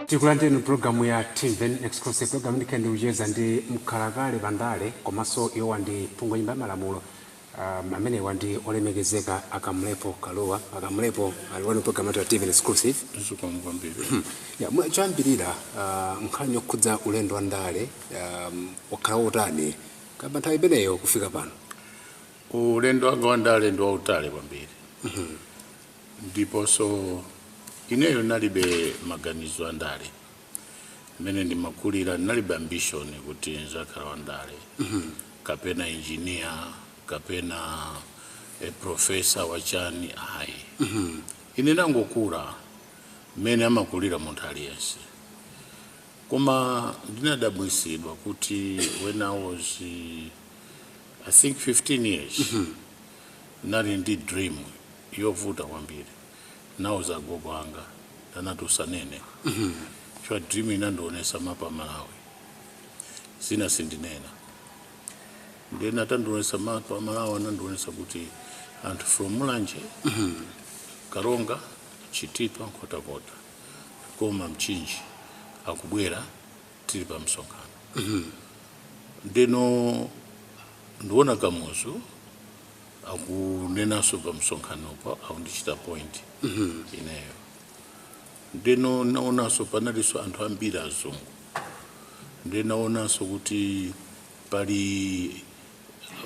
Tikulande no programu ya Timveni exclusive program ndikendi ujeza ndi Mkhalakale bandale komanso iwo ndi pungo nyimba malamulo amene wandi olemekezeka Kamlepo Kalua Kamlepo aliwano program ya Timveni exclusive ya mwachambirira nkhani yokhudza ulendo wa ndale wakhala utani kamba nthawi imeneyo kufika pano. Ulendo wanga wa ndale ndi wautali kwambiri ndiponso ineyo nalibe maganizo a ndale mene ndimakulira nalibe ambition kuti nzakhala wa ndale kapena engineer kapena professor wachani ayi ine nangokula mene amakulira munthu aliyense koma ndinadabwisidwa kuti when I was I think 15 years nali ndi dream yovuta kwambiri nauza gogo anga tanatusanene chwa dream inandionesa mapa Malawi sina sindinena ndena tandionesa mapa Malawi anandionesa kuti anthu from Mulanje Karonga Chitipa Nkhotakota koma Mchinji akubwera tili pa msonkhano ndeno ndiona kamuzu akunenaso pa msonkhano pa aundichita point ineyo ndeno naonaso panaliso anthu ambiri azungu ndinaonaso kuti pali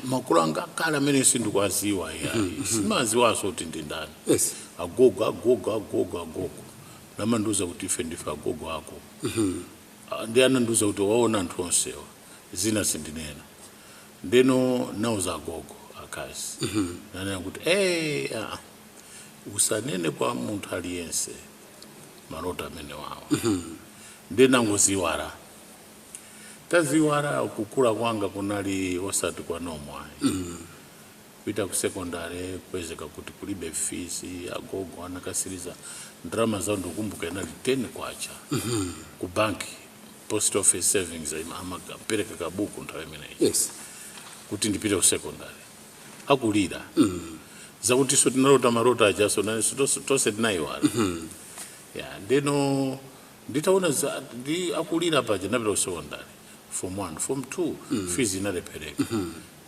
makulu anga kala amene sindikwaziwa simaziwaso kuti ndi ndani agogo namanduza kuti ife ndife agogo ako ndi ananduza kuti waona anthu onsewa zina sindinena ndeno nauza agogo akazi nanena kuti usanene kwa munthu aliyense malota amene wawa ndinangoziwala taziwala kukula kwanga kunali osati kwa nomwe pita ku secondary kwezeka kuti kulibe fees agogo anakasiriza drama za ndokumbuka inali 10 kwacha ku banki post office savings amapereka kabuku nthawi imeneyi kuti ndipite ku secondary akulira zakuti so tinalota marota ajaso na tose tinaiwala ndeno nditaona ndi akulira paja napita ku secondary form 1 form 2 fees inalepereka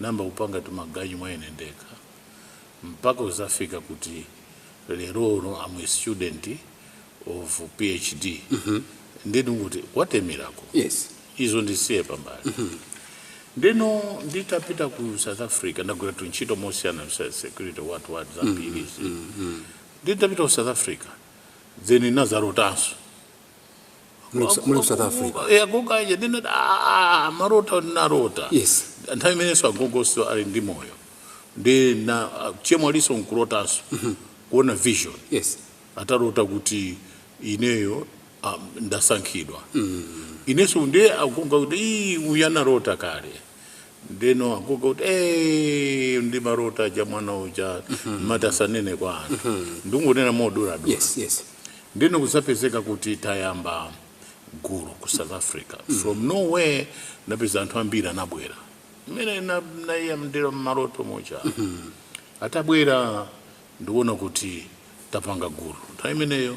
namba upanga tumaganyi mwayenendeka mpaka uzafika kuti lero I'm a student of PhD ndeno kuti what a miracle izo ndisiye pambali ndeno nditapita ku South Africa ndagwira tunchito mosiyana security what zambiri nditapita ku South Africa then nazarotanso Mulu South Africa kukaje ndina marota narota nthawi imeneso agogo so ali ndi moyo ndi na chemwe aliso nkurotanso kuona vision atarota kuti ineyo ndasankhidwa ineso ndi agogo kuti uyanarota kale ndeno agogo kuti ndi marota ja mwana uja matasanene kwa anthu ndingonena modura ndeno kusapezeka kuti tayamba guru ku South Africa from nowhere napeza anthu ambiri anabwera mene naiya ndira maroto moja atabwera ndiona kuti tapanga guru nthawi imeneyo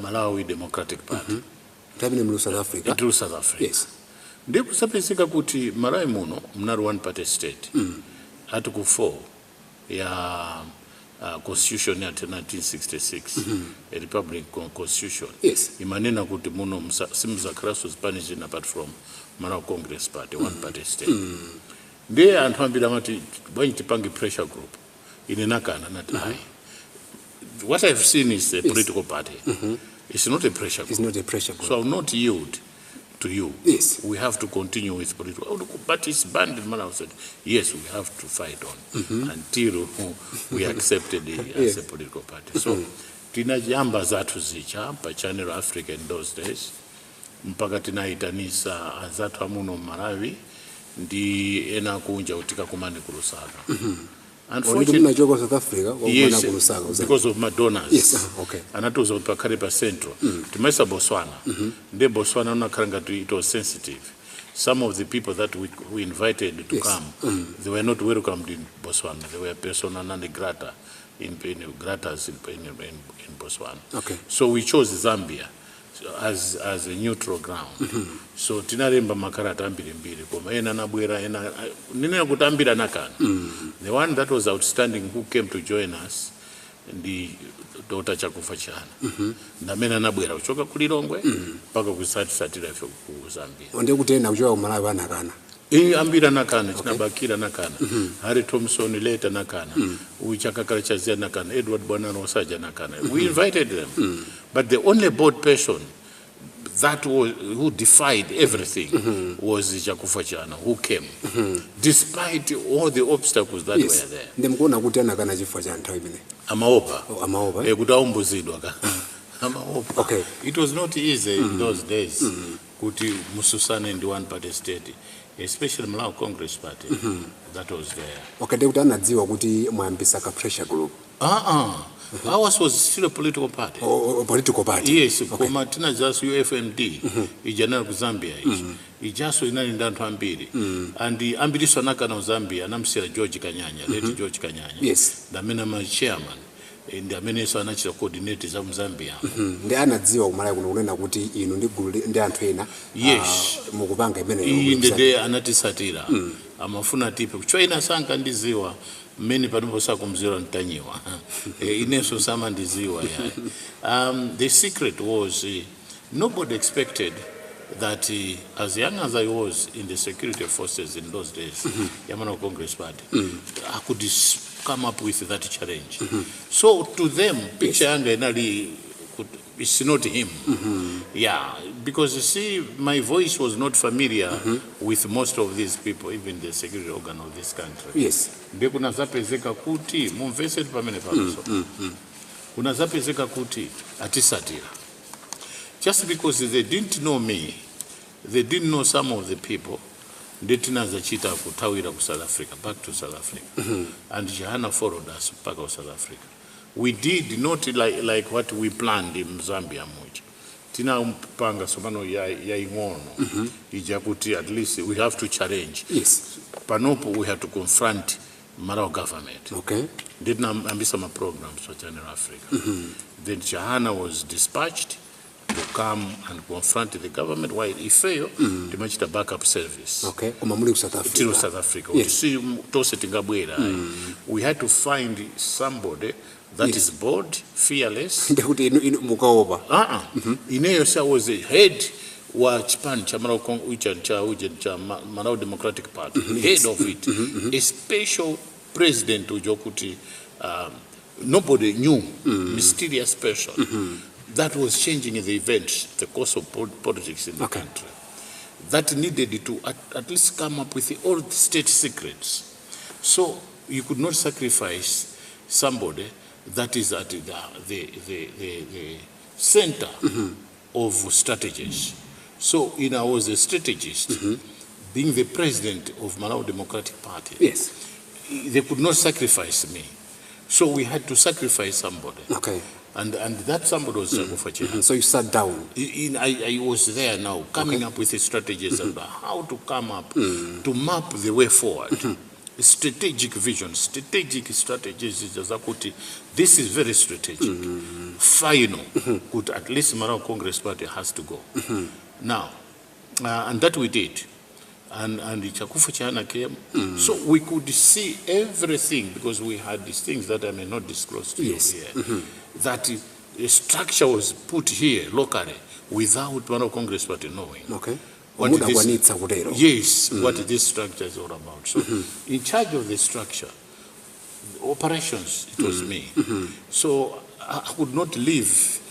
Malawi Democratic Party tabine mu South Africa ndi kusapezeka kuti Malawi muno mnali one party state article 4 ya constitution ya 1966 a republic constitution imanena kuti muno simuzakhalanso zipani zina apart from Malawi Congress Party one party state ndiye anthu ambiri amati bwanji tipange pressure group ine nakana nati what I've seen is a political party it's not a pressure group so I will not yield to you we have to continue with political but it's banned in Malawi said yes we have to fight on until we accepted it as a political party so tinajamba zathu zicha pa Channel Africa in those days mpaka tinaitanisa azathu amuno Malawi ndi ena kunja utika kumane ku Lusaka unfortunately South Africa because of my donors anatuza pakhale pa central timaisa Botswana ndi Botswana unakhala ngati it was sensitive some of the people that we invited to come, they were not welcomed in Botswana. They were persona non grata in Botswana. Okay. So we chose Zambia as a neutral ground. So tinalemba makarata mbili koma ena nabwera ena nina kutambira nakana. The one that was outstanding who came to join us ndi Dr. Chakufa Chana. Ndamena nabwera kuchoka kulilongwe mpaka kusatira ife ku Zambia. Onde kutena kuchoka kumalawi banakana. Ambira nakana tinabakira nakana. Harry Thompson later nakana. Uchakakala chazia nakana. Edward Bwanano Osaja nakana. We invited them. But the only board person that was who defied everything was Chakufa Chana, who came despite all the obstacles that were there. Ndemkona kuti anakana chifukwa cha nthawi imene. Amaopa. Amaopa. Kutaumbuzidwa ka. Amaopa. Okay. It was not easy in those days. Kuti mususane in the one party state, especially Malawi Congress Party. That was there. Okay, ndekuti anadziwa kuti mwayambisa ka pressure group. Ours was still a political party. Political party. Yes, koma tina just UFMD, ijanana ku Zambia ijaso inani ndantu ambiri. And the ambiriso nakana Zambia namsira George Kanyanya, late George Kanyanya. Yes. Damena ma chairman. Ndi amene so anachita coordinate za Mzambia. Ndi anadziwa kumalawi kuno kunena kuti inu ndi gulu ndi anthu ena. Yes. Mukupanga imene inde anatisatira. Amafuna tipe kuchoina sanka ndiziwa many panombosa kumzira ntanyiwa. Ineso sama ndiziwa ya. The secret was nobody expected that as young as I was in the security forces in those days, Yamana Congress Party, I could come up with that challenge. So to them, picture it's not him. Yeah, because you see, my voice was not familiar with most of these people, even the security organ of this country. Yes. Kuna zapezeka kuti, mumvesed pamene pamaso. Kuna zapezeka kuti, atisatira. Just because they didn't know me, they didn't know some of the people, Detina zachita kutawira ku South Africa, back to South Africa. And Jahana followed us back to South Africa. We did not like what we planned in Zambia much. Tina panga somano ya ingono. Ijakuti at least we have to challenge. Yes. Panopo we have to confront Malawi government. Okay. Didn't ambisa ma programs for General Africa. Then Jahana was dispatched to come and confront the government. While he failed, they managed a backup service. Okay. Kumamuli South Africa. To South Africa. Yes. We had to find somebody that is bold, fearless. Ineyosa was the head wa chipani cha Malawi Democratic Party, head of it, a special president ujokuti, nobody knew, mysterious person. That was changing the events, the course of politics in the country. That needed to at least come up with all the state secrets. So you could not sacrifice somebody that is at the center of strategies. So I was a strategist, being the president of Malawi Democratic Party. Yes. They could not sacrifice me. So we had to sacrifice somebody. Okay. And that somebody was Chakufa. So you sat down. I was there now, coming up with the strategies about how to come up to map the way forward. Strategic vision, strategic strategies. This is very strategic. Final, could at least Malawi Congress Party has to go. Now, and that we did. And Chakufa Chana came. So we could see everything because we had these things that I may not disclose to you here. That a structure was put here locally without Malawi Congress Party knowing. Okay. What this structure is all about. So in charge of the structure, operations, it was me. So I could not leave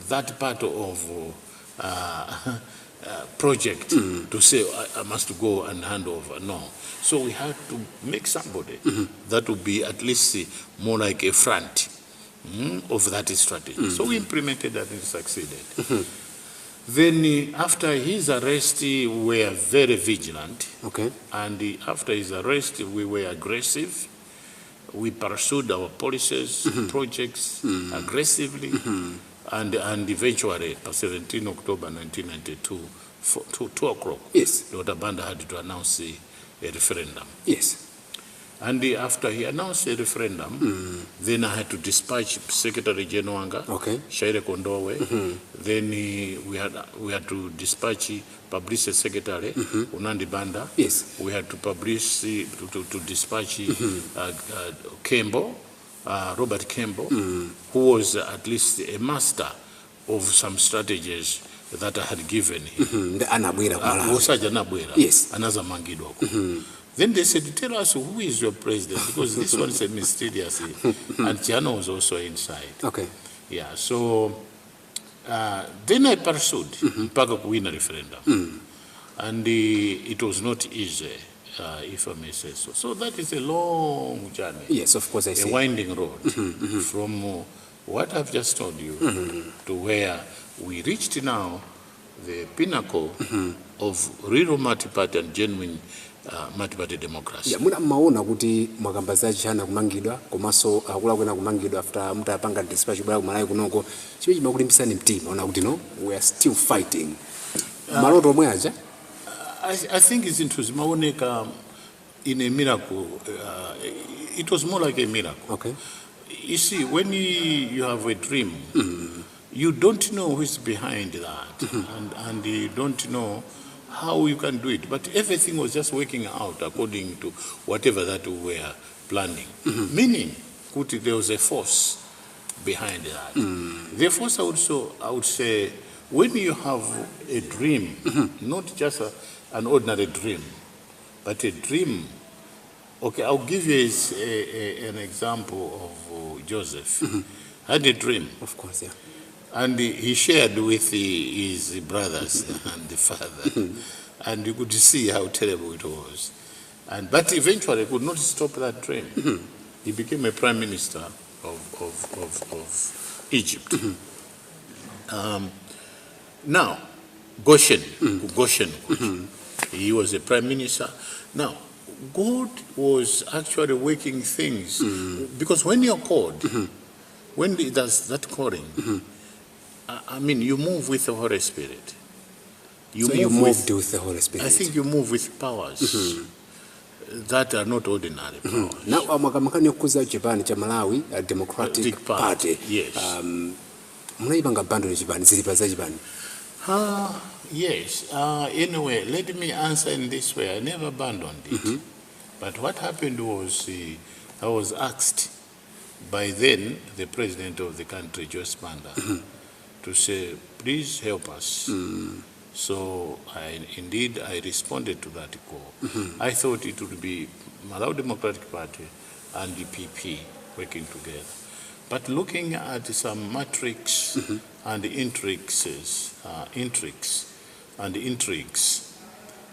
that part of project to say I must go and hand over. No. So we had to make somebody that would be at least more like a front of that strategy. So we implemented that and succeeded. Then after his arrest, we were very vigilant. Okay. And after his arrest, we were aggressive. We pursued our policies, projects aggressively. and eventually, 17 October 1992, 2 o'clock, Yes. Dr. Banda had to announce a referendum. Yes. And after he announced a referendum, then I had to dispatch Secretary General Okay. Shaire Kondowe. Then we had to dispatch Publicity Secretary Unandi Banda. Yes. We had to publish to dispatch Kembo, Robert Kembo, who was at least a master of some strategies that I had given him. The Anabwira. Yes. Another Mangido. Then they said, tell us who is your president, because this one is mysterious. And Chiano was also inside. Okay. Yeah, so then I pursued mpaka kuwin a referendum. And it was not easy, if I may say so. So that is a long journey. Yes, of course I see. A winding road from what I've just told you to where we reached now, the pinnacle of real multi-party and genuine multi-party democracy. Yeah, muna maona kuti mwakambaza chana kumangidwa komanso akula kwena kumangidwa after mutapanga dispatch bwa kumalayi kunoko chipe chimakulimbisani mtima ona kuti no we are still fighting. Maloto omwe aja I think it's interesting. Maoneka in a miracle. It was more like a miracle. Okay. You see, when you have a dream, you don't know who's behind that, and you don't know how you can do it. But everything was just working out according to whatever that we were planning. Meaning, there was a force behind that. The force I would say, when you have a dream, not just an ordinary dream, but a dream. Okay, I'll give you an example of Joseph. Had a dream. Of course, yeah. And he shared with his brothers and the father. And you could see how terrible it was. But eventually could not stop that dream. He became a prime minister of Egypt. Now, Goshen, he was a prime minister. Now, God was actually working things because when you're called, when there's that calling, I mean, you move with the Holy Spirit. You moved with the Holy Spirit. I think you move with powers that are not ordinary powers. Now, mwakamaka nyokuza Japan cha Malawi, a Democratic Party. Yes. Mnaibanga bando ni Japan, zilipaza Japan. Yes. Anyway, let me answer in this way. I never abandoned it. But what happened was I was asked by then the president of the country, Joyce Banda, to say, please help us. So I responded to that call. I thought it would be Malawi Democratic Party and the PP working together. But looking at some matrix and intrigues,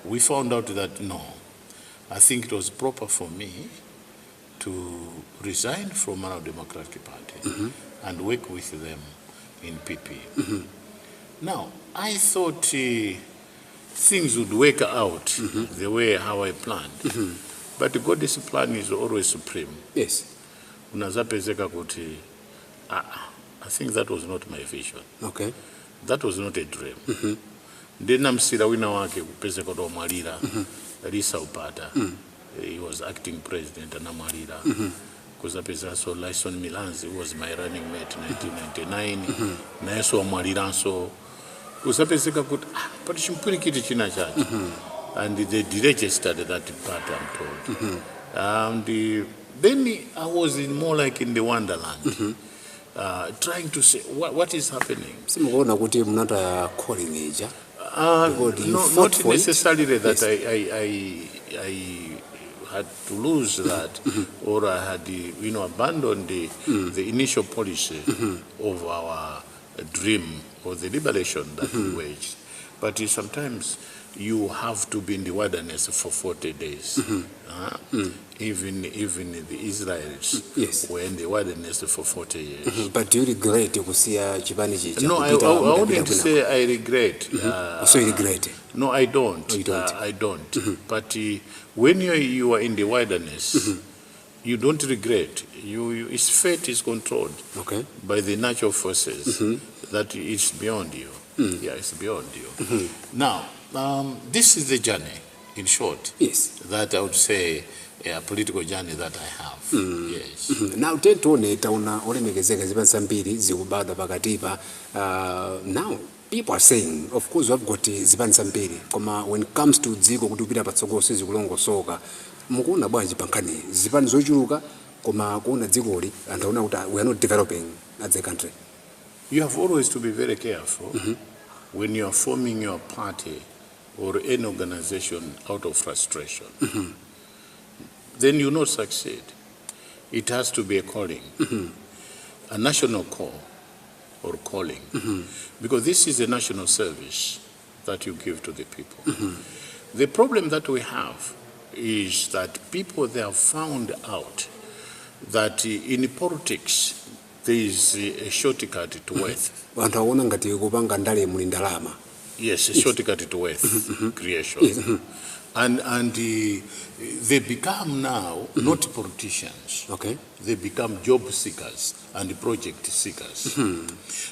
we found out that no, I think it was proper for me to resign from Malawi Democratic Party and work with them in PP. Now, I thought things would work out the way how I planned. But God's plan is always supreme. Yes. I think that was not my vision. Okay. That was not a dream. Then I'm still wina wake kupeza kwa mwalira Lisa Upata. He was acting president and mwalira. Kuza pesa so Lyson Milanzi was my running mate in 1999. Na yeso mwalira so kuza pesa kuti but chimpirikiti china chachi. And they deregistered that part, I'm told. And then I was more like in the wonderland. Trying to say what is happening. Simuona kuti mnata calling age. Not necessarily that I had to lose that, or I had abandoned the initial policy of our dream or the liberation that we waged. But sometimes you have to be in the wilderness for 40 days. Even the Israelis were in the wilderness for 40 years. But do you regret to see Chibani? No, I wouldn't say I regret. So you regret? No, I don't. Oh, you don't? I don't. But when you are in the wilderness, you don't regret. Its fate is controlled by the natural forces that it's beyond you. Yeah, it's beyond you. Now, this is the journey, in short, Yes. that I would say a political journey that I have. Yes. Now tentone tauna olemekezeka zipani zambiri zikubadwa pakatipa. Now people are saying, of course, we've got zipani zambiri, koma when it comes to dziko kuti upita patsogolo sizikulongosoka. Mukuona bwanji pankani zipani zochuluka koma kuona dzikoli antaona kuti we are not developing as a country. You have always to be very careful when you are forming your party or any organization out of frustration. Then you will not succeed. It has to be a calling, a national call or calling, because this is a national service that you give to the people. The problem that we have is that people, they have found out that in politics there is a shortcut to wealth. Antaona ngati kupanga ndale muli ndalama. Yes, a shortcut to wealth creation. And they become now not politicians. Okay. They become job seekers and project seekers.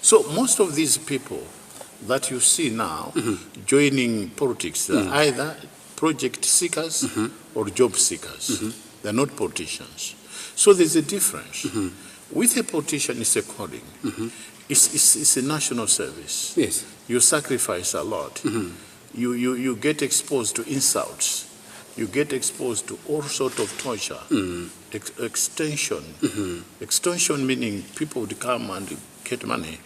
So most of these people that you see now joining politics are either project seekers or job seekers. They're not politicians. So there's a difference. With a politician, it's a calling. It's a national service. Yes. You sacrifice a lot. You get exposed to insults. You get exposed to all sorts of torture. Extension. Extension meaning people would come and get money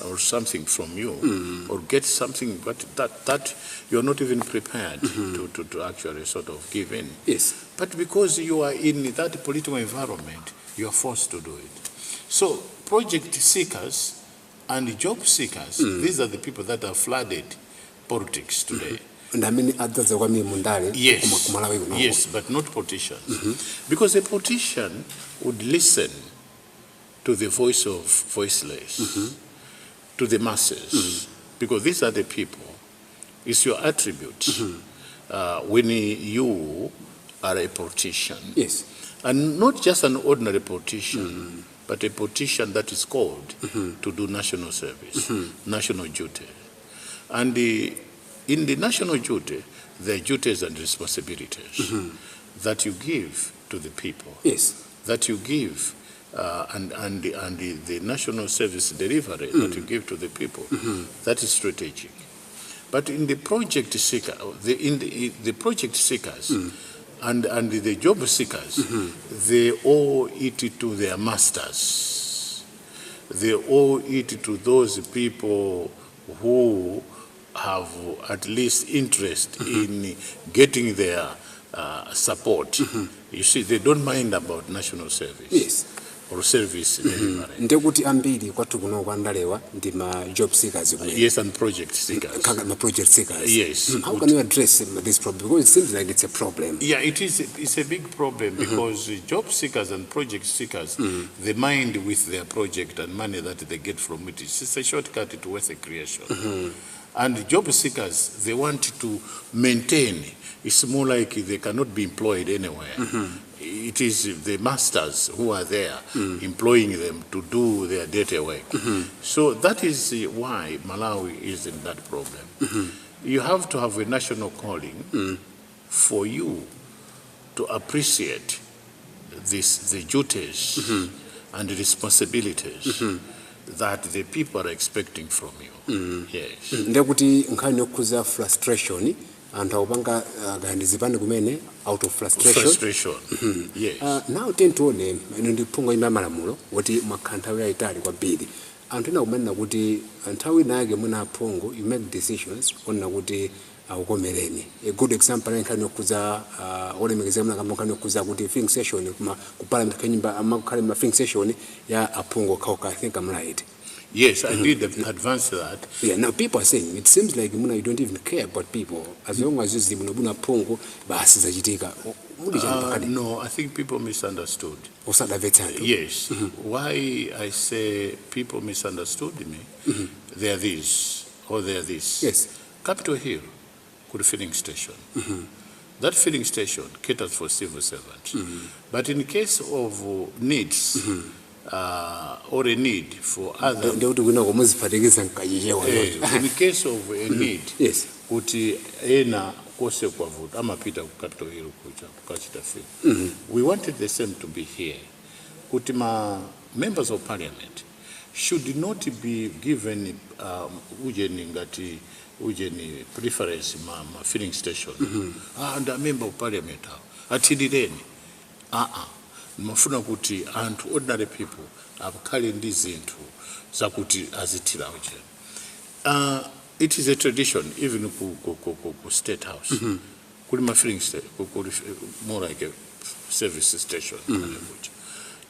or something from you, or get something but that you're not even prepared to actually sort of give in. Yes. But because you are in that political environment, you are forced to do it. So project seekers and job seekers, these are the people that have flooded politics today. And I mean others are mundale. Yes. Yes, but not politicians. Because a politician would listen to the voice of voiceless, to the masses, because these are the people. It's your attribute when you are a politician. Yes. And not just an ordinary politician, but a politician that is called to do national service, national duty. And in the national duty, there are duties and responsibilities that you give to the people. Yes. That you give, and the national service delivery that you give to the people, that is strategic. But in the project seeker, the project seekers and the job seekers, they owe it to their masters. They owe it to those people who have at least interest in getting their support. You see, they don't mind about national service. Yes. Or service delivery. Ndekuti ambiri kwatu kuno kwandalewa ndi ma job seekers. Yes, and project seekers. Ma project seekers. Yes. How can you address this problem? Because it seems like it's a problem. Yeah, it is. It's a big problem because job seekers and project seekers, they mind with their project and money that they get from it. It's a shortcut to wealth creation. And job seekers, they want to maintain. It's more like they cannot be employed anywhere. It is the masters who are there employing them to do their dirty work. So that is why Malawi is in that problem. You have to have a national calling for you to appreciate the duties and the responsibilities that the people are expecting from you. Yes. Ndekuti nkhani yokuza frustration anthu akupanga zipani kumene out of frustration. Yes. Now tentione ndiphunga ina malamulo kuti makhanthawi yayitali kwambiri anthu ena kumanena kuti nthawi nake mwina aphungu you make decisions kunena kuti aukomereni. A good example nkhani yokuza olemekezeka mna kama nkhani yokuza kuti filling session ku Parliament kanyimba amakhale ma filling session ya aphungu khauka. I think I'm right. Yes, I did advance that. Yeah, now people are saying it seems like you don't even care about people as long as you munabuna pongo basi zachitika. No, I think people misunderstood. Yes. Why I say people misunderstood me? They are this or they are this. Yes. Capitol Hill could a filling station. That filling station caters for civil servants. But in case of needs, or a need for other. In case of a need, yes. Kuti ena kose kwa vote amapita kukato hilo kucha kukachita field. We wanted the same to be here. Kuti members of parliament should not be given ujeni preference ma filling station. And a member of parliament atilireni. Mafuna kuti and ordinary people abakali ndizintu zakuti azitira uje. It is a tradition even ku state house. Kuli ma filling station, more like a service station.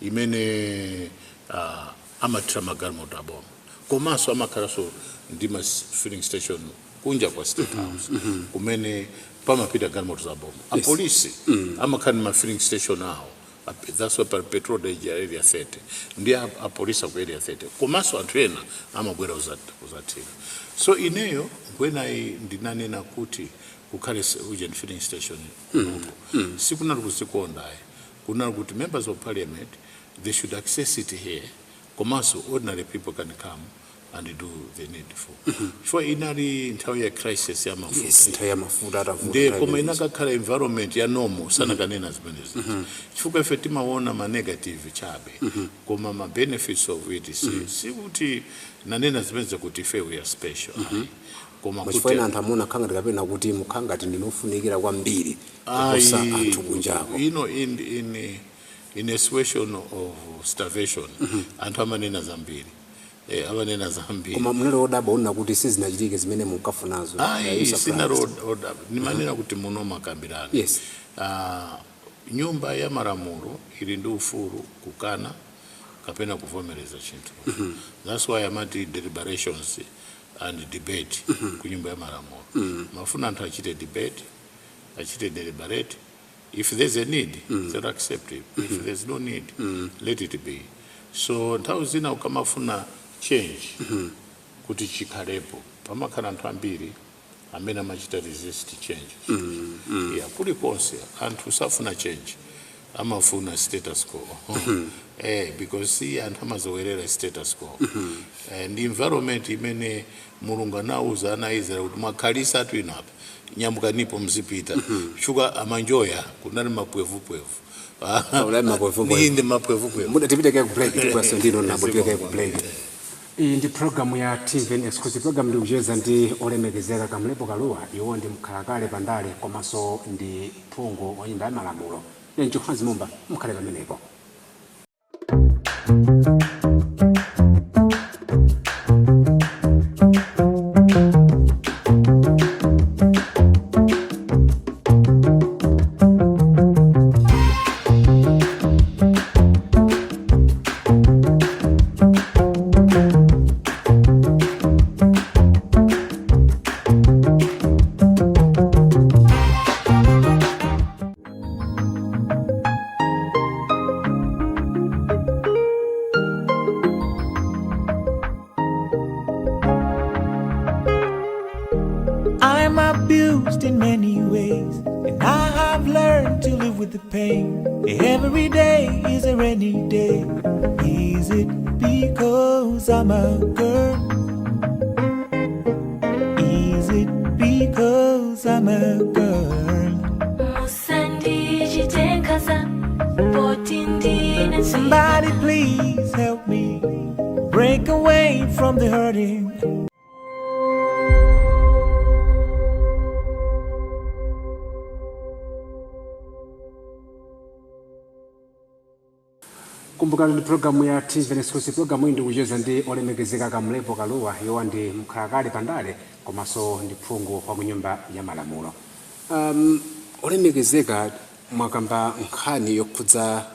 Imene amatra magalmo tabom. Komanso amakaraso ndima filling station kunja kwa state house. Kumene pama pita galmo tabom. A police amakani ma filling station now. That's why petrol area 30. Ndia a police of area 30. Komanso antwena amagwera uzatira. So ineyo when I ndinane na kuti kukale ujeni filling station. Sikuna kusikondaye. Kuna kuti members of parliament, they should access it here. Komanso ordinary people can come and do the needful. For inari entire crisis ya mafuta. Yes, entire mafuta. De koma inaka kala environment ya normal sana kanena zibendezi. Chifuka efetima wona ma negative chabe. Koma ma benefits of it si kuti nanena zibendezi kuti fe we are special. Koma kuti mfana ntamona kanga ndikapena kuti mukangati ndinofunikira kwambiri kuposa anthu kunjako. You know in a situation of starvation anthu amanena zambiri. Amanena zambiri. Koma munelo odaba ona kuti sizinachitike zimene munkafunazo. Sina odaba. Ni manena kuti muno makambirana. Yes. Nyumba ya Malamulo ili ndi ufulu kukana kapena kuvomereza chintu. That's why amati deliberations and debate ku nyumba ya Malamulo. Mafuna anthu achite debate, achite deliberate. If there's a need, they'll accept it. If there's no need, let it be. So nthawi zina ukamafuna change kuti chikhalepo pamakhala anthu ambiri amene amachita resist change. Yeah, kuli konse anthu safuna change amafuna status quo. Because see anthu amazowerera status quo. And the environment imene Mulungu anauza ana Israel kuti makhalisa atu inapa nyamuka nipo mzipita shuka amanjoya kunali mapwevu Ninde mapwevu. Muda tipiteke ku break tikwaso ndino nabo tipiteke ku break. Iyi ndi program ya Timveni exclusive program ndi ujeza ndi olemekezeka Kamlepo Kalua iwo ndi Mkhalakale pandale komanso ndi phungu wa nyumba ya Malamulo. Nencho khanzi mumba mkhale pamenepo. I'm abused in many ways, and I have learned to live with the pain. Every day is a rainy day. Is it because I'm a girl? Is it because I'm a girl? Somebody please help me break away from the hurting. Kumbukani ndi programu ya Timveni exclusive program ndi ujeza ndi olemekezeka Kamlepo Kalua iwo ndi Mkhalakale pandale komanso ndi phungu wa kunyumba ya Malamulo. Olemekezeka mwakamba nkhani yokhudza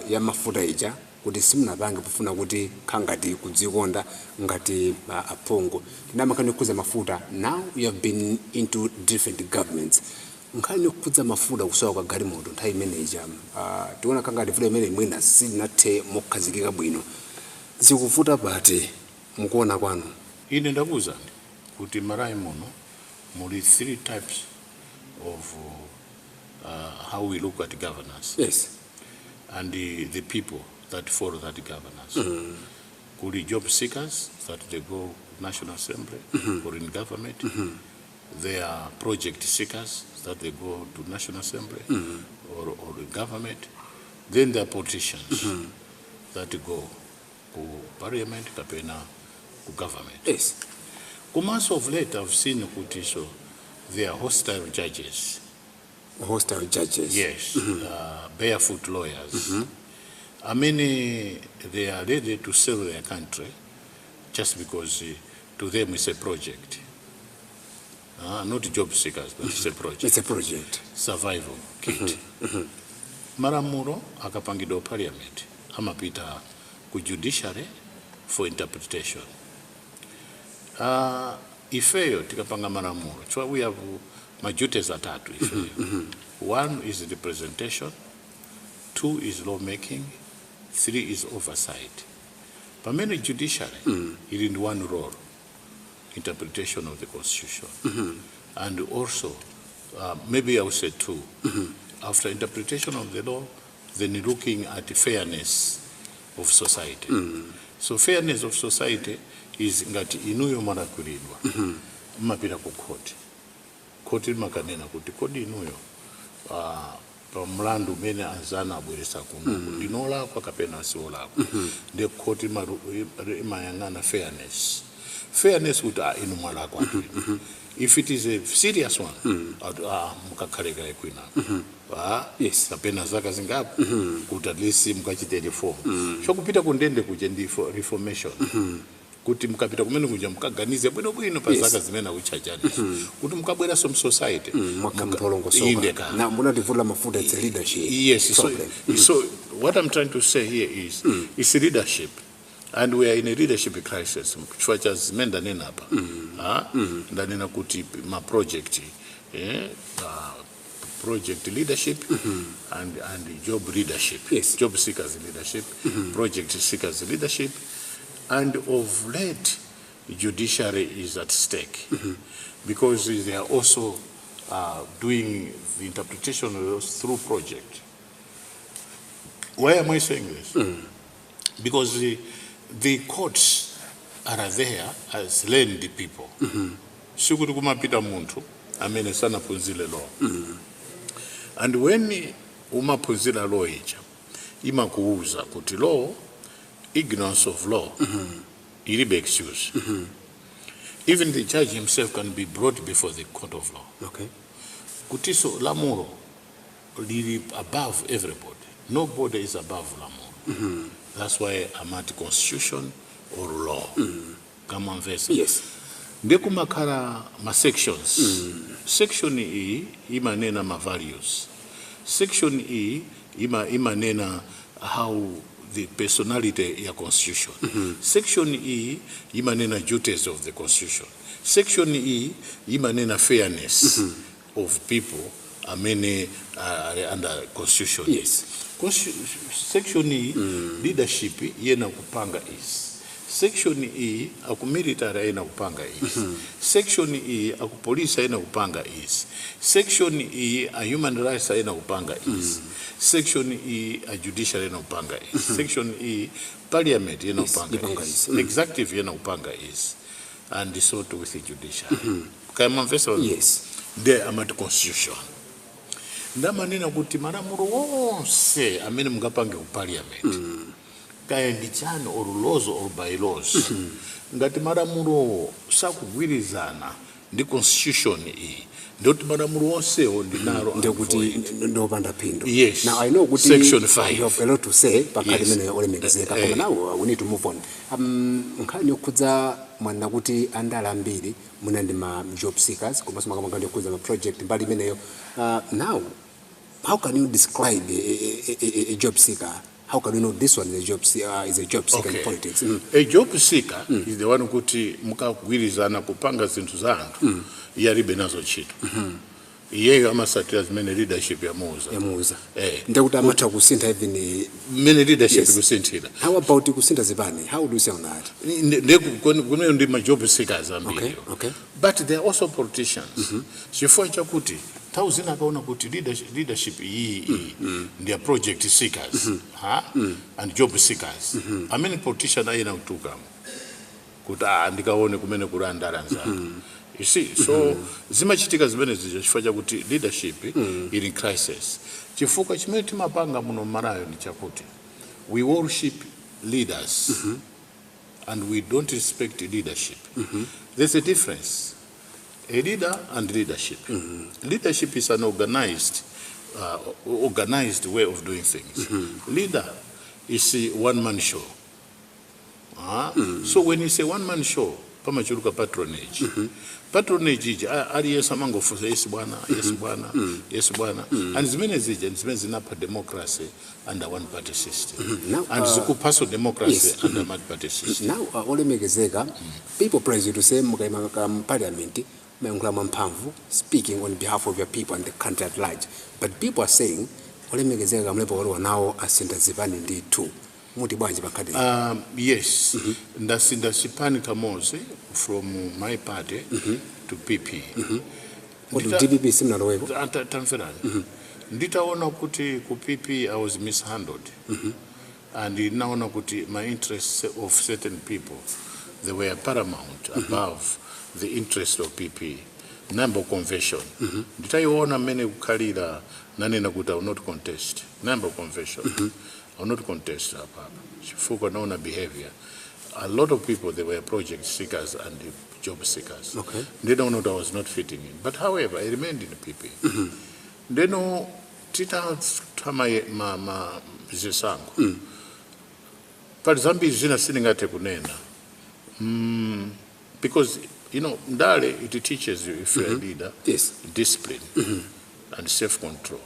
ya mafuta ija kuti simunapange pofuna kuti khangati kudzikonda ngati aphungu. Ndinamakani yokhudza mafuta. Now you have been into different governments. Nkhani yokhudza mafuta kusowa kwa galimoto nthawi imeneja tiona khangati vuto imene mwina sinathe mokhazikika bwino. Zikuvuta pati mukuona kwanu. Ine ndakuza kuti marayi muno muli 3 types of how we look at governance. Yes. And the people that follow that governance. Could be job seekers that they go National Assembly or in government. There are project seekers that they go to National Assembly or in government. Then there are politicians that go to Parliament, kapena to government. Yes. Komanso of late I've seen Kutiso, they are hostile judges. Hostile judges. Yes, barefoot lawyers. I mean, they are ready to sell their country just because to them it's a project. Not job seekers, but it's a project. It's a project. Survival kit. Maramuro akapangidwa Parliament amapita ku Judiciary for interpretation. Ifeyo tikapanga maramuro. So we have maduties atatu ifeyo. One is representation, 2 is lawmaking, 3 is oversight. But many judiciary is in one role, interpretation of the Constitution. And also, maybe I would say 2. After interpretation of the law, then looking at the fairness of society. So fairness of society is ngati inuyo marakulidwa. Mapira ku court. Court makanena kuti kodi inuyo pa mlandu mene anzana abweresa kuno. Ndinola kwa kapena siola. The court mayangana fairness. Fairness would inu mwala kwa. If it is a serious one, mukakhaleka ekwina. Yes, kapena zaka zingapo kuti at least mukachite reform. Shokupita kundende kuje ndi reformation. Kuti mukapita kumene kuja mukaganize bwino pa zaka zimene akuchajani. Kuti mukabwera some society. Mwakampolongosoka. Na mbona tivula mafuta it's leadership. Yes, so what I'm trying to say here is it's leadership. And we are in a leadership crisis. Chwacha zimenda nena hapa. Ndanena kuti ma project project leadership and job leadership. Yes. Job seekers leadership, project seekers leadership, and of late, judiciary is at stake because they are also doing the interpretation of those through project. Why am I saying this? Because the courts are there as learned people. Shukuru kumapita muntu amene sana punzile law. And when umapunzila law icha, imakuuza kuti law, ignorance of law, ilibe excuse. Even the judge himself can be brought before the court of law. Okay. Kutiso lamuro lili above everybody. Nobody is above lamuro. That's why I'm at constitution or law. Kama mvesa. Yes. Ndekumakala ma sections. Section E imanena ma values. Section E imanena how the personality ya constitution. Section E imanena duties of the constitution. Section E imanena fairness of people amene under constitution. Yes. Section E leadership yena kupanga is. Section E aku military yena kupanga is. Section E aku police yena kupanga is. Section E a human rights yena kupanga is. Section E a judiciary yena kupanga is. Section E parliament yena kupanga is. Executive yena kupanga is. And so too with the judiciary. Kama mfesa. Yes. They are at constitution. Ndamanena kuti maramuro wonse amene mungapange ku parliament kaya ndichano or laws or bylaws ngati maramuro sakugwirizana ndi constitution iyi ndoti maramuro wonsewo ndinalo ndikuti ndopanda phindu. Yes. Now I know kuti Section 5 you have a lot to say pakati mene olemekezeka koma now we need to move on. Nkhani yokhudza mwana kuti andala ambiri muna ndi ma job seekers komanso makamanga yokhudza ma project mbali imeneyo. Now how can you describe a job seeker? How can you know this one is a job seeker in politics? A job seeker is the one kuti mukagwirizana kupanga zinthu za anthu yalibe nazo ntchito. Iyeyo amasatira zimene leadership yamuuza. Ndikuti amatha kusintha even mene leadership kusinthira. How about kusintha zipani? How do you say on that? Kuno ndi ma job seekers ambiri. Okay. But they are also politicians. Chifukwa chakuti Thousand akaona kuti leadership hii ndia project seekers and job seekers. Amene politician ayena kutuka kuti ndikaone kumene kuli ndale anzanga. You see, so zimachitika zimene zifanya kuti leadership in crisis. Chifukwa chimene timapanga muno marayo ni chakuti we worship leaders and we don't respect leadership. There's a difference. A leader and leadership. Leadership is an organized way of doing things. Leader is a one-man show. So when you say one-man show, pamachuruka patronage. Patronage aliyesa mango fusa yes bwana, yes bwana. And zimene zinapa democracy under one-party system. And zikupaso democracy under one-party system. Now, olemegezeka, people praise you to say Parliament, speaking on behalf of your people and the country at large. But people are saying, olemegezeka Kamlepo Kalua now asinda zipani ndi too. Yes, ndasinda zipani kamoze from my party to PP. DPP similar way. Nditaona kuti ku PP I was mishandled. And naona kuti my interests of certain people, they were paramount above the interest of PP. Number conversion. Nditaiona mene kukalira nanena kuti I will not contest. Number conversion. I will not contest Chifuko naona behavior. A lot of people, they were project seekers and job seekers. Okay. They don't know that I was not fitting in. But however, I remained in the PP. They know tita tama ma zisango. But zambi zina siningate kunena. Because you know, ndale it teaches you if you're a leader, discipline and self-control.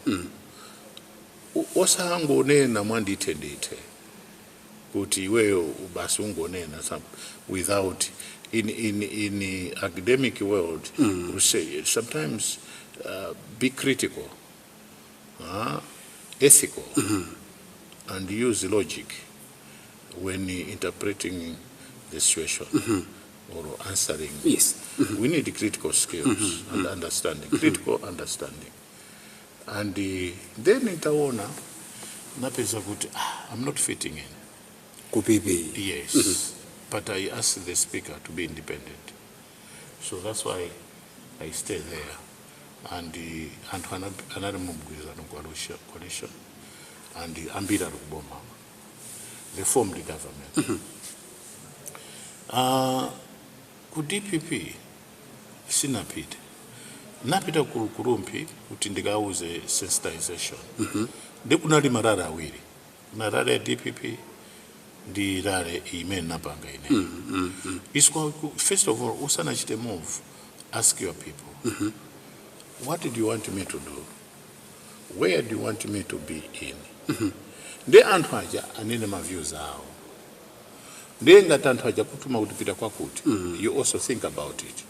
Osango nena mwandite kuti wewe basi ungonena without in academic world we say sometimes be critical, ethical, and use logic when interpreting the situation or answering. We need critical skills and understanding, critical understanding. And then nitaona napeza kuti I'm not fitting in. Kupipi. Yes. But I asked the speaker to be independent. So that's why I stay there. And another mumgwiza no coalition and the ambira ruboma. They formed the government. Ku DPP sinapita. Napita kurumpi kuti ndikauze sensitization. Ndikunali marara awiri. Marara ya DPP ndi rare imene napanga ine. First of all, usana chite move. Ask your people. What do you want me to do? Where do you want me to be in? Ndi anthu aja anene ma views awo. Ndi ngati anthu aja kutuma kutipita kwakuti. You also think about it.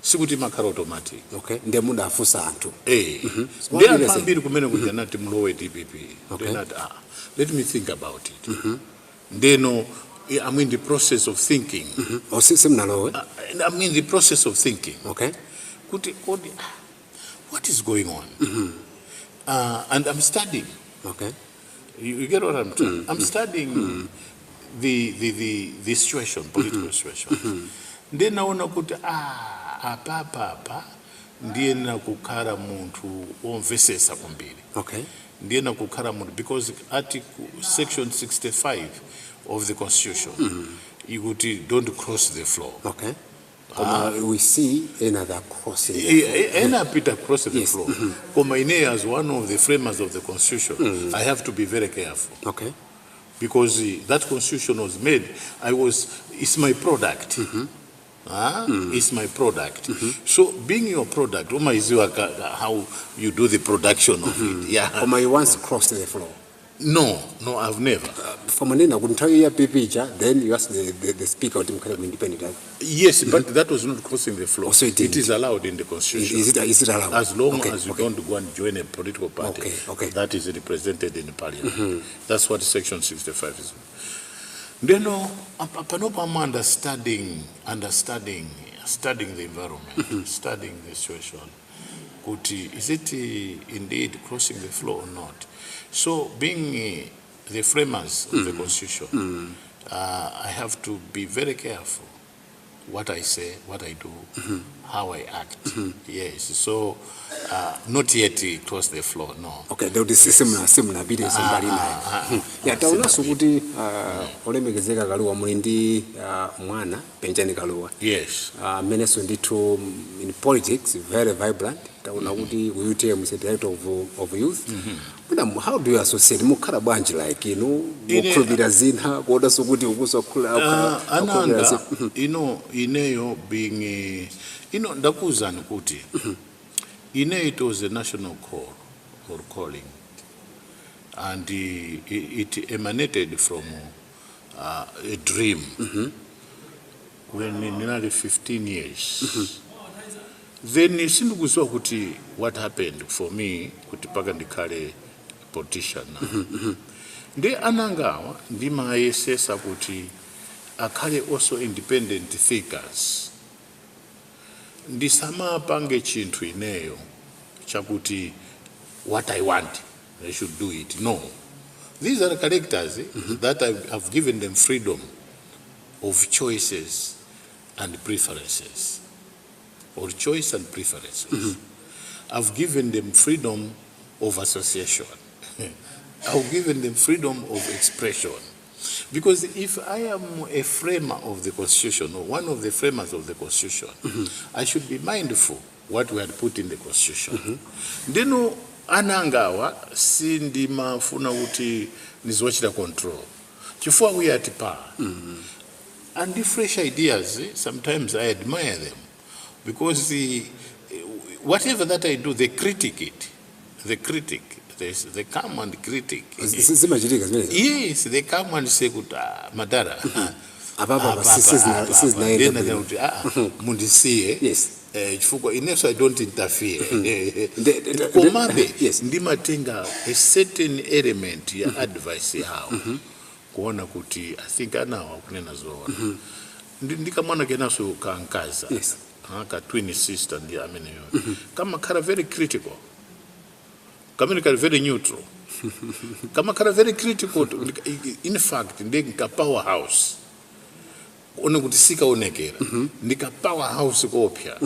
Sikuti makhala automatic. Okay. Ndi muda afusa anthu. Ndi anthu ambiri kumene kuja nati mlowe DPP. Okay. Let me think about it. Then I'm in the process of thinking. I'm in the process of thinking. Okay. What is going on? And I'm studying. Okay. You get what I'm saying? I'm studying the situation, political situation. Then naona kuti apa ndiye na kukhala munthu omvesesa kwambiri. Okay. Ndiye na kukhala munthu because article section 65 of the constitution you would don't cross the floor. Okay. We see another crossing. Peter cross the floor. Komaine as one of the framers of the constitution, I have to be very careful. Okay. Because that constitution was made, it's my product. It's my product. So being your product, how you do the production of it. Yeah. You once crossed the floor. No, I've never. From Manena, couldn't tell you picture, then you ask the speaker to become independent. Yes, but that was not crossing the floor. So it is allowed in the constitution. Is it allowed? As long as you don't go and join a political party, that is represented in the Parliament. That's what Section 65 is. Then, I'm studying the environment, studying the situation. kuti is it indeed crossing the floor or not. So being the framers of the constitution, I have to be very careful what I say, what I do, how I act. Yes, so not yet cross the floor, no. Okay, there is similar videos mbali nayo. Taonanso kuti olemekezeka Kalua muli ndi mwana Penjani Kalua. Yes. Meneso ndithu in politics very vibrant. Taona kuti uyute director of youth. How do you associate mukhala bwanji like mukhulupirira zina kuona sokuti ukusokhula ananga ineyo being ndakuzani kuti it was a national call or calling, and it emanated from a dream when nearly 15 years. Then sindikuziwa kuti what happened for me kuti paka ndikhale politician. Ndi anangawa ndimayesesa kuti akhale also independent thinkers. Ndisamapange chinthu ineyo chakuti what I want, I should do it. No. These are characters that I've given them freedom of choices and preferences. Or choice and preferences. I've given them freedom of association. I've given them freedom of expression. Because if I am a framer of the Constitution, or one of the framers of the Constitution, I should be mindful what we had put in the Constitution. Ndeno anangawa sindi mafuna uti nizwachita control. Chifua we at power. And the fresh ideas, sometimes I admire them. Because whatever that I do, they critique it. They come and critique. Yes, they come and say, Madara. Mundisiye. Yes. I don't interfere. Komande, ndimatenga a certain element ya advice how. Kuona kuti, I think anawa kunena zoona. Ndikamwana kenaso kankaza. Yes. Ka twin sister ndi amene yo. Kama kara very critical. Kama kara very neutral. Kama kara very critical, in fact, ndika powerhouse. Ona kuti sika onekera. Ndika powerhouse kopya.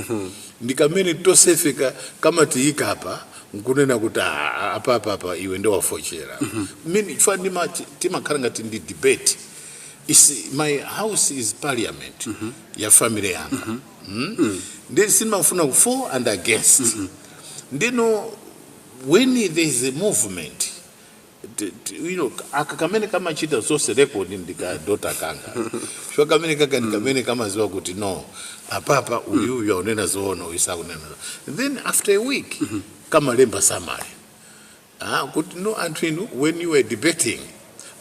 Ndika mene tosefika kama tiika hapa, nkunena kuti apa iwe ndo wafochera. Mimi fandima tima karanga tindi debate. My house is Parliament. Ya family yanga. Then sinma funa for and against. Then when there is a movement, akakamene kama chita zose record ndika dota kanga. Shwa kamene kaka nikamene kama ziwa kuti no. Apapa uyu ya unena zoona uisa unena. Then after a week, kama lemba samari. Kuti no Antwinu, when you were debating,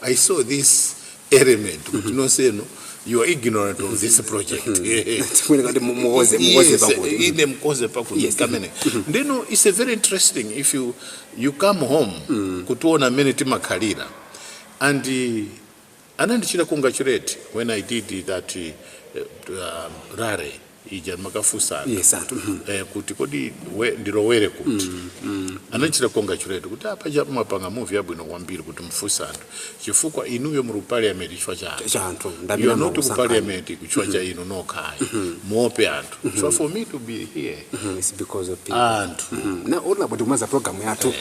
I saw this element. Kuti no say no. You are ignorant of this project. Yes, Then it's a very interesting if you come home kutuona meneti makalira and anandichira congratulate when I did that rare ija makafusa kuti kodi ndirowere kuti anandichira congratulate kuti apa japo mapanga movie yabwino kwambiri kuti mfusano chifukwa inuyo mu Parliament chifwa cha anthu you are not ku Parliament kuchwa cha inu no kai muope anthu. So for me to be here it's because of people na ona kuti kumaza program yathu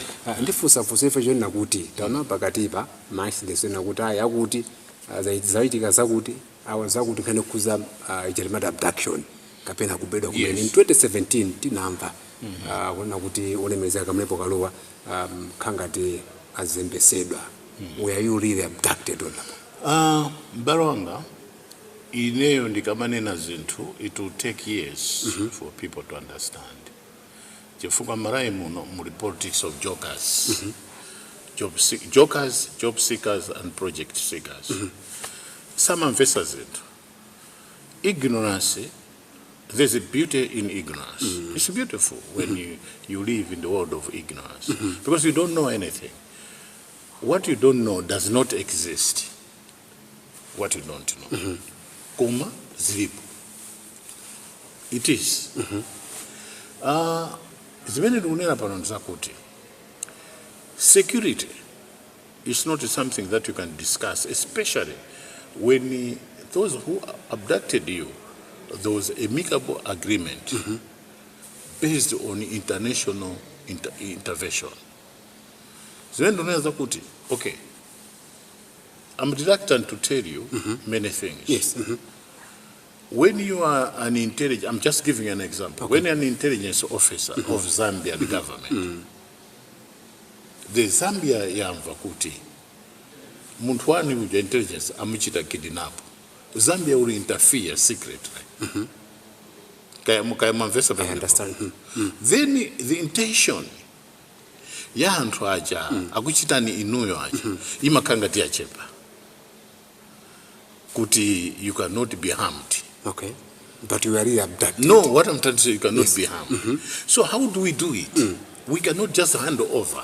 ndifusa ife joni nakuti taona pakatipa maiside nakuti yakuti zaitika zakuti awazakuti kana kuza ijalimada abduction kapena kubedwa kumene in 2017 tinamva kuona kuti olemekezeka Kamlepo Kalua khangati azembesedwa. Were you really abducted or not? Barwanga ineyo ndikamanena zinthu it will take years for people to understand. Chifukwa marai muno mu politics of jokers. Job seekers and project seekers. Some investors it. Ignorance. There's a beauty in ignorance. It's beautiful when you live in the world of ignorance. Because you don't know anything. What you don't know does not exist. What you don't know. Koma zilipo. It is. zimene tikunena pano ndizakuti security is not something that you can discuss, especially when those who abducted you, there was amicable agreement based on international intervention. Zimene tikunena kuti, okay, I'm reluctant to tell you many things. Yes. When you are an intelligence, I'm just giving an example. Okay. When you're an intelligence officer of Zambian government, the Zambia yamva kuti muntu wani uja intelligence amuchita kidnap, Zambia will interfere secretly. Kaya mwamvesa I understand. Then the intention ya anthu aja akuchitani inuyo aja imakangati achepa kuti you cannot be harmed. Okay. But you are really abducted. No, what I'm trying to say, you cannot be harmed. So how do we do it? We cannot just hand over.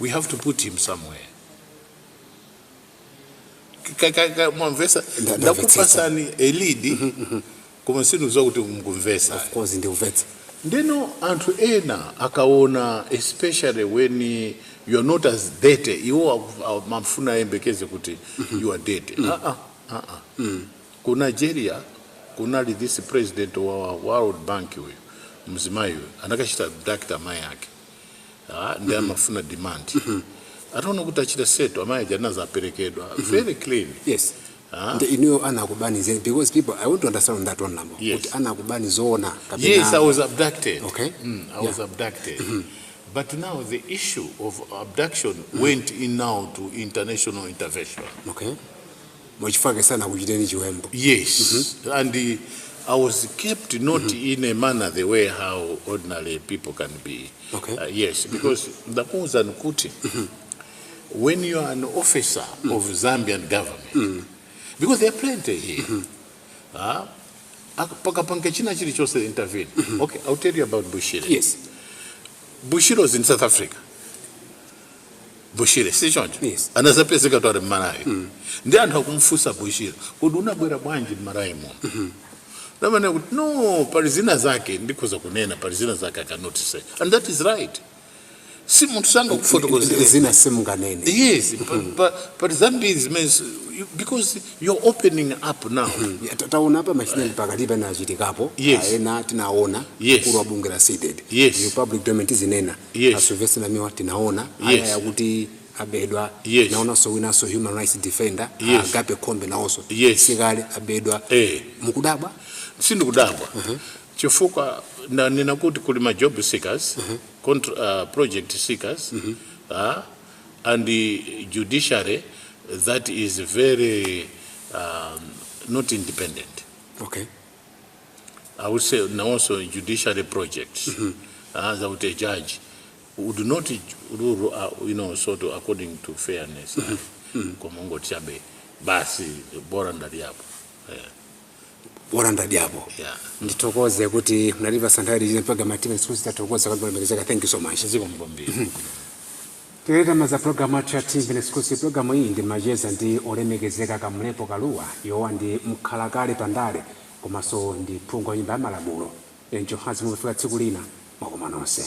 We have to put him somewhere. Mwamvesa ndakupasani elidi kumasinu zokuti mkumvesa. Of course, in the vet. Ndeno anthu ena akaona, especially when you are not as dirty, iwo mafuna embekeze kuti you are dirty. Ku Nigeria kunali this president wa World Bank huyo mzimayo anakashita abduct amayi yake. Ndi amafuna demand. Ataona kuti achita seto amayi jana zaperekedwa very clean. Yes. The inu anakubani zeni, because people, I want to understand that one number. Yes. Anakubani zona. Yes, I was abducted. Okay. I was abducted. But now the issue of abduction went in now to international intervention. Okay. Mwachifake sana kujiteni chiwembo. Yes. And I was kept not in a manner the way how ordinary people can be. Okay. Yes, because ndakuza nkuti when you are an officer of Zambian government, because there are plenty here. Paka china chili chose intervene. Okay, I'll tell you about Bushire. Yes. Bushire was in South Africa. Bushire, si chonjo? Yes. Anazapezeka twari marayi. Ndi anthu akumfusa Bushire. Kuti unabwera bwanji marayi muno. Namane kuti no, parizina zake ndikuza kunena, parizina zake I cannot say. And that is right. Si muntu sanga kufotokozera. Zina simunganene. Yes, but Zambia means because you're opening up now. Taona hapa mashine mpakalipa na chitikapo. Yes. Aena tinaona. Yes. Kurwa bunge la seated. Yes. The public document zinena. Yes. Asuvesi na miwa tinaona. Yes. Aya ya kuti abedwa. Yes. Naona so wina so human rights defender. Yes. Agape kombe na oso. Yes. Sigale abedwa. Mukudaba. Sindu kudabwa. Chifuka na ninakuti kulima job seekers, project seekers, and the judiciary that is very not independent. Okay. I would say now also judiciary projects, as out a judge would not rule, sort of according to fairness. Komongo chabe basi bora ndali hapo. Bora ndadi hapo. Yeah. Nditokoze kuti mnaliva santari jine mpaka matima sikusi tatokoza kwa mbelezeka. Thank you so much. Ziko mbombi. Tuleta maza programu ya Timveni sikusi programu hii ndi majeza ndi olemegezeka Kamlepo Kalua yowa ndi Mkhalakale ndale komanso ndi pungo nyumba ya malamulo. Enjo hazi mufika tsiku lina mwakomanonse.